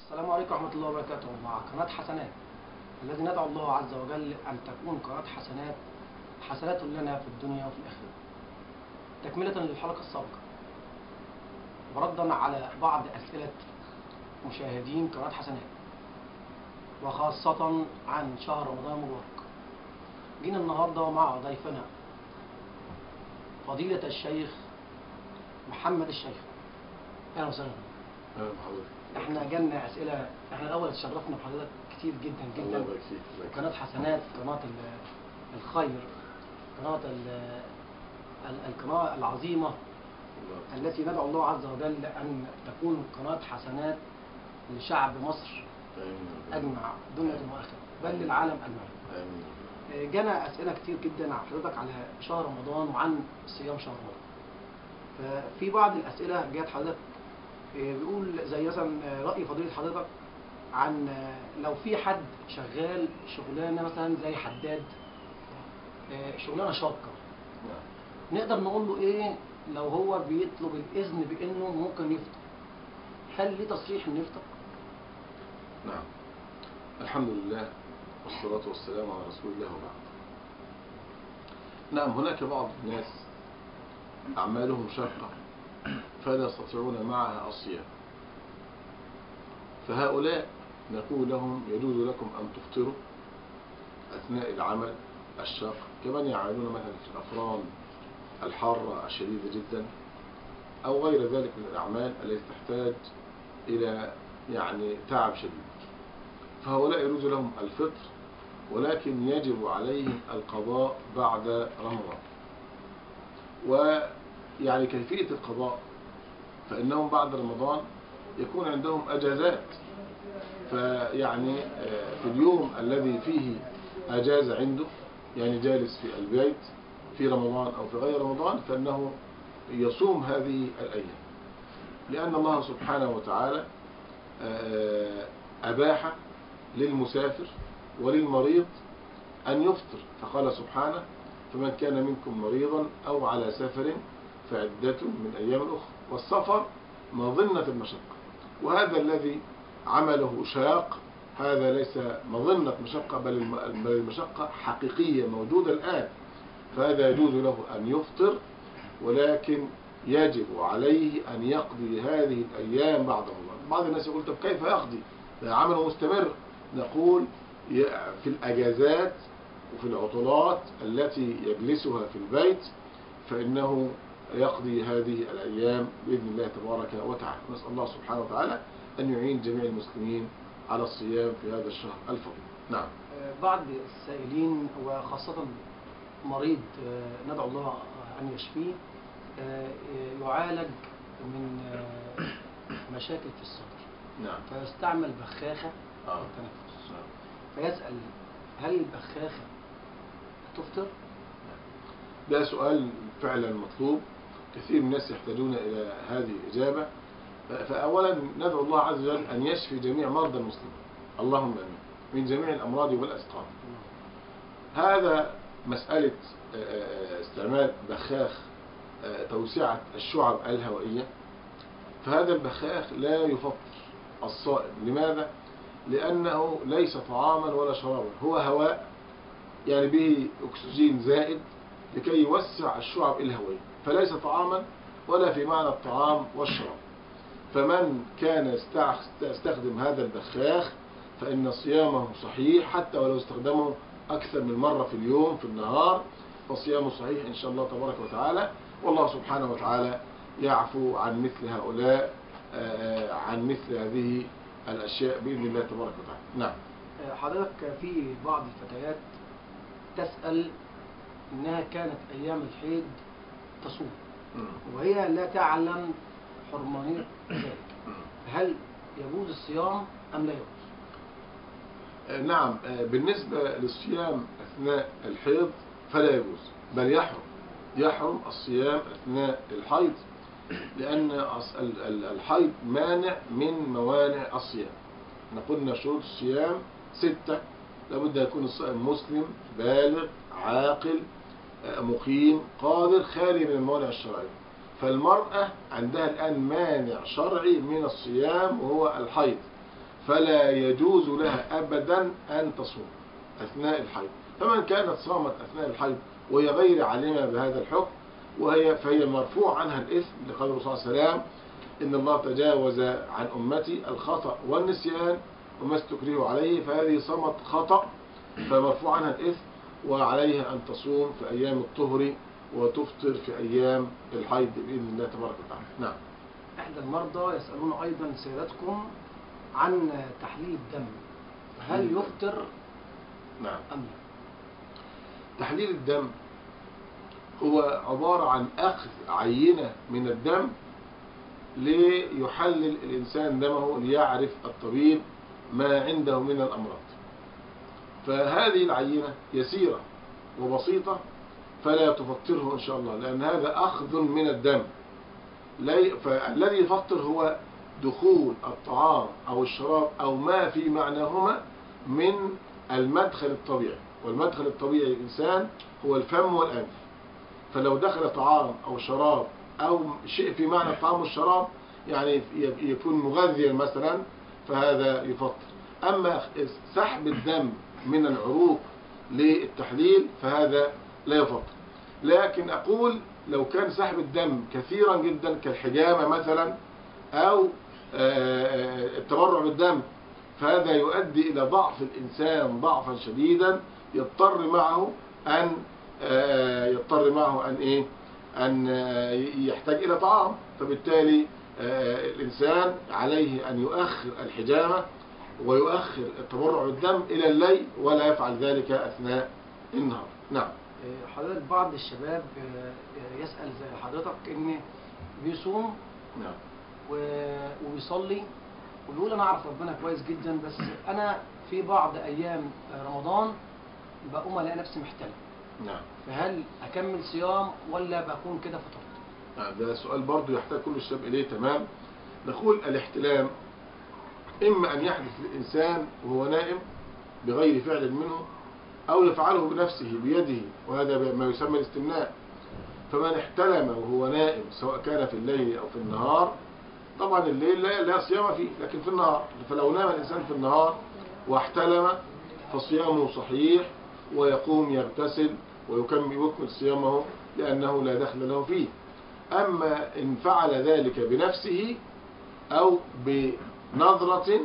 السلام عليكم ورحمة الله وبركاته. مع قناة حسنات، الذي ندعو الله عز وجل أن تكون قناة حسنات حسنات لنا في الدنيا وفي الآخرة. تكملة للحلقة السابقة وردا على بعض أسئلة مشاهدين قناة حسنات، وخاصة عن شهر رمضان المبارك، جينا النهاردة مع ضيفنا فضيلة الشيخ محمد الشيخ. أهلا وسهلا. اهلا بحضرتك. احنا جالنا اسئله. احنا الاول اتشرفنا بحضرتك كتير جدا جدا. الله يبارك فيك. قناه حسنات، قناه الخير، قناه القناه العظيمه التي ندعو الله عز وجل ان تكون قناه حسنات لشعب مصر اجمع دنيا واخره، بل للعالم اجمع. امين. جانا اسئله كتير جدا عن حضرتك على شهر رمضان وعن صيام شهر رمضان. ففي بعض الاسئله جات حضرتك بيقول زي مثلا رأي فضيلة حضرتك عن لو في حد شغال شغلانة مثلا زي حداد، شغلانة شاقة، نقدر نقول له ايه لو هو بيطلب الإذن بأنه ممكن يفطر؟ هل ليه تصريح انه يفطر؟ نعم. الحمد لله والصلاة والسلام على رسول الله وبعد. نعم، هناك بعض الناس أعمالهم شاقة فلا يستطيعون معها الصيام، فهؤلاء نقول لهم يجوز لكم أن تفطروا أثناء العمل الشاق، كمن يعملون مثلا في الأفران الحارة الشديدة جدا أو غير ذلك من الأعمال التي تحتاج إلى تعب شديد، فهؤلاء يجوز لهم الفطر، ولكن يجب عليهم القضاء بعد رمضان. كيفية القضاء فإنهم بعد رمضان يكون عندهم أجازات، في اليوم الذي فيه أجازة عنده، جالس في البيت في رمضان أو في غير رمضان، فإنه يصوم هذه الأيام، لأن الله سبحانه وتعالى أباح للمسافر وللمريض أن يفطر، فقال سبحانه: فمن كان منكم مريضا أو على سفر فعدة من أيام أخرى. والسفر مظنة المشقة، وهذا الذي عمله شاق، هذا ليس مظنة مشقة، بل المشقة حقيقية موجودة الآن، فهذا يجوز له أن يفطر، ولكن يجب عليه أن يقضي هذه الأيام بعد رمضان. بعض الناس يقول: طب كيف يقضي؟ ده عمله مستمر. نقول: في الأجازات وفي العطلات التي يجلسها في البيت فإنه يقضي هذه الأيام بإذن الله تبارك وتعالى. نسأل الله سبحانه وتعالى أن يعين جميع المسلمين على الصيام في هذا الشهر الفضيل. نعم. بعض السائلين وخاصة مريض ندعو الله أن يشفيه يعالج من مشاكل في الصدر، نعم، فيستعمل بخاخة للتنفس، فيسأل: هل البخاخة تفطر؟ ده سؤال فعلا مطلوب، كثير من الناس يحتاجون إلى هذه الإجابة. فأولا ندعو الله عز وجل أن يشفي جميع مرضى المسلمين، اللهم آمين، من جميع الأمراض والأسقام. هذا مسألة استعمال بخاخ توسعة الشعب الهوائية، فهذا البخاخ لا يفطر الصائم. لماذا؟ لأنه ليس طعاما ولا شرابا، هو هواء به أكسجين زائد لكي يوسع الشعب الهوائية، فليس طعاما ولا في معنى الطعام والشراب. فمن كان يستخدم هذا البخاخ فإن صيامه صحيح، حتى ولو استخدمه أكثر من مرة في اليوم في النهار، فصيامه صحيح إن شاء الله تبارك وتعالى. والله سبحانه وتعالى يعفو عن مثل هؤلاء، عن مثل هذه الأشياء بإذن الله تبارك وتعالى. نعم. حضرتك في بعض الفتيات تسأل إنها كانت أيام الحيض تصوم وهي لا تعلم حرمانية ذلك، هل يجوز الصيام أم لا يجوز؟ نعم، بالنسبة للصيام أثناء الحيض فلا يجوز، بل يحرم الصيام أثناء الحيض، لأن الحيض مانع من موانع الصيام. قلنا شروط الصيام 6: لابد يكون الصائم مسلم بالغ عاقل مقيم قادر خالي من الموانع الشرعية. فالمرأة عندها الآن مانع شرعي من الصيام وهو الحيض، فلا يجوز لها أبدا أن تصوم أثناء الحيض. فمن كانت صامت أثناء الحيض وهي غير عالمة بهذا الحكم فهي مرفوع عنها الإثم لقول الرسول صلى الله عليه وسلم إن الله تجاوز عن أمتي الخطأ والنسيان وما استكرهوا عليه، فهذه صمت خطأ فمرفوع عنها الإثم، وعليها أن تصوم في أيام الطهر وتفطر في أيام الحيض بإذن الله تبارك وتعالى. نعم. إحدى المرضى يسألون أيضا سيادتكم عن تحليل الدم، هل يفطر نعم. أم لا؟ تحليل الدم هو عبارة عن أخذ عينة من الدم ليحلل الإنسان دمه ليعرف الطبيب ما عنده من الأمراض. فهذه العينة يسيرة وبسيطة فلا تفطره إن شاء الله، لأن هذا أخذ من الدم. فالذي يفطر هو دخول الطعام أو الشراب أو ما في معناهما من المدخل الطبيعي، والمدخل الطبيعي للإنسان هو الفم والأنف. فلو دخل طعام أو شراب أو شيء في معنى الطعام والشراب يعني يكون مغذيا مثلا فهذا يفطر. أما سحب الدم من العروق للتحليل فهذا لا يفطر. لكن أقول لو كان سحب الدم كثيرا جدا كالحجامة مثلا أو التبرع بالدم فهذا يؤدي إلى ضعف الإنسان ضعفا شديدا يضطر معه أن يحتاج إلى طعام. فبالتالي الإنسان عليه أن يؤخر الحجامة ويؤخر التبرع بالدم إلى الليل ولا يفعل ذلك أثناء النهار. نعم. حضرتك بعض الشباب يسأل زي حضرتك إن بيصوم نعم وبيصلي وبيقول أنا أعرف ربنا كويس جدا، بس أنا في بعض أيام رمضان بقوم ألاقي نفسي محتل. نعم. فهل أكمل صيام ولا بكون كده فطرت؟ نعم، ده سؤال برضو يحتاج كل الشباب إليه. تمام. نقول الاحتلام إما أن يحدث للإنسان وهو نائم بغير فعل منه أو يفعله بنفسه بيده، وهذا ما يسمى الاستمناء. فمن احتلم وهو نائم سواء كان في الليل أو في النهار، طبعا الليل لا صيام فيه، لكن في النهار فلو نام الإنسان في النهار واحتلم فصيامه صحيح ويقوم يغتسل ويكمل صيامه لأنه لا دخل له فيه. أما إن فعل ذلك بنفسه أو بنظرة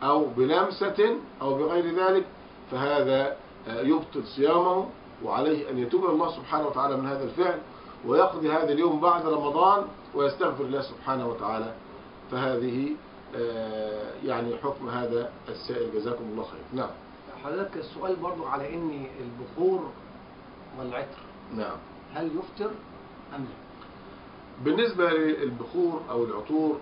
أو بلمسة أو بغير ذلك فهذا يبطل صيامه، وعليه أن يتوب إلى الله سبحانه وتعالى من هذا الفعل ويقضي هذا اليوم بعد رمضان ويستغفر الله سبحانه وتعالى. فهذه يعني حكم هذا السائل جزاكم الله خير. نعم. حضرتك السؤال برضو على إن البخور والعطر نعم هل يفطر أم لا؟ بالنسبة للبخور أو العطور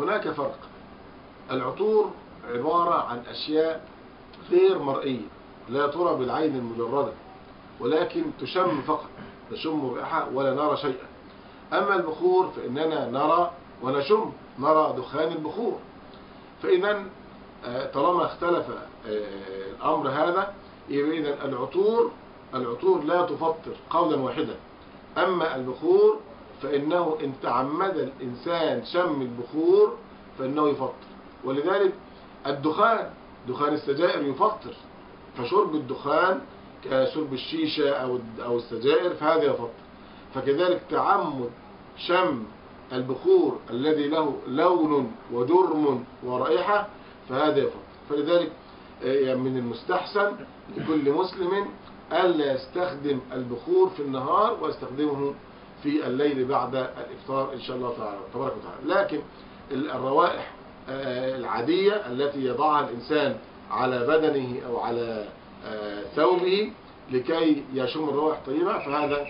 هناك فرق. العطور عبارة عن أشياء غير مرئية لا ترى بالعين المجردة ولكن تشم فقط، نشم رائحة ولا نرى شيئا. أما البخور فإننا نرى ونشم، نرى دخان البخور. فإذا طالما اختلف الأمر هذا إذن العطور لا تفطر قولا واحدا. أما البخور فإنه إن تعمد الإنسان شم البخور فإنه يفطر. ولذلك دخان السجائر يفطر، فشرب الدخان كشرب الشيشة أو السجائر فهذا يفطر. فكذلك تعمد شم البخور الذي له لون وجرم ورائحة فهذا يفطر. فلذلك من المستحسن لكل مسلم ألا يستخدم البخور في النهار ويستخدمه في الليل بعد الإفطار إن شاء الله تعالى تبارك وتعالى. لكن الروائح العادية التي يضعها الإنسان على بدنه أو على ثوبه لكي يشم الروائح طيبة فهذا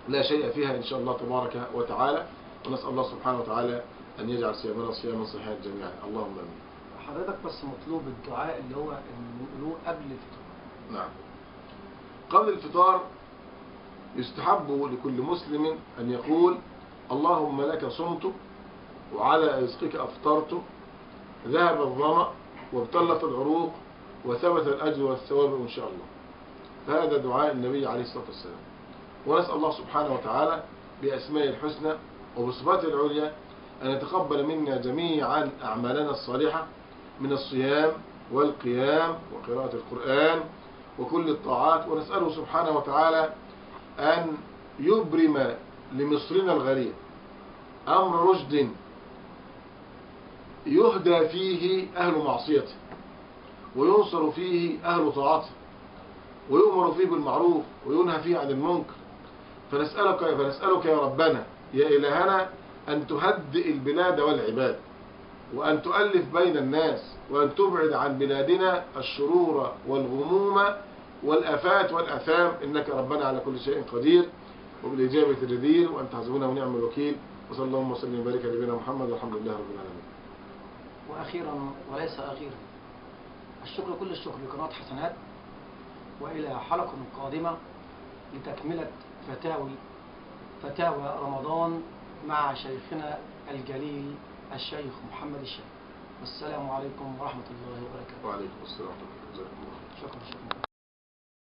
لا شيء فيها إن شاء الله تبارك وتعالى. ونسأل الله سبحانه وتعالى أن يجعل صيامنا صياما صحيحا جميعا. اللهم آمين. حضرتك بس مطلوب الدعاء اللي هو نقوله قبل الفطار. نعم. قبل الفطار يستحب لكل مسلم أن يقول اللهم لك صمت وعلى رزقك أفطرت، ذهب الظمأ وابتلت العروق وثبت الأجر والثواب إن شاء الله. فهذا دعاء النبي عليه الصلاة والسلام. ونسأل الله سبحانه وتعالى بأسماء الحسنى وبصفاته العليا أن يتقبل منا جميعا أعمالنا الصالحة من الصيام والقيام وقراءة القرآن وكل الطاعات، ونسأله سبحانه وتعالى أن يبرم لمصرنا الغريب أمر رشد يهدى فيه أهل معصيته وينصر فيه أهل طاعته ويؤمر فيه بالمعروف وينهى فيه عن المنكر. فنسألك يا ربنا يا إلهنا أن تهدئ البلاد والعباد، وأن تؤلف بين الناس، وأن تبعد عن بلادنا الشرور والغموم والآفات والآثام، إنك ربنا على كل شيء قدير وبالإجابة جدير، وأنت حسبنا ونعم الوكيل. وصلى الله وسلم وبارك على نبينا محمد والحمد لله رب العالمين. وأخيرا وليس أخيرا، الشكر كل الشكر لقناة حسنات، وإلى حلقة قادمة لتكملة فتاوى رمضان مع شيخنا الجليل الشيخ محمد الشيخ. والسلام عليكم ورحمة الله وبركاته. وعليكم السلام ورحمة الله وبركاته. شكرا.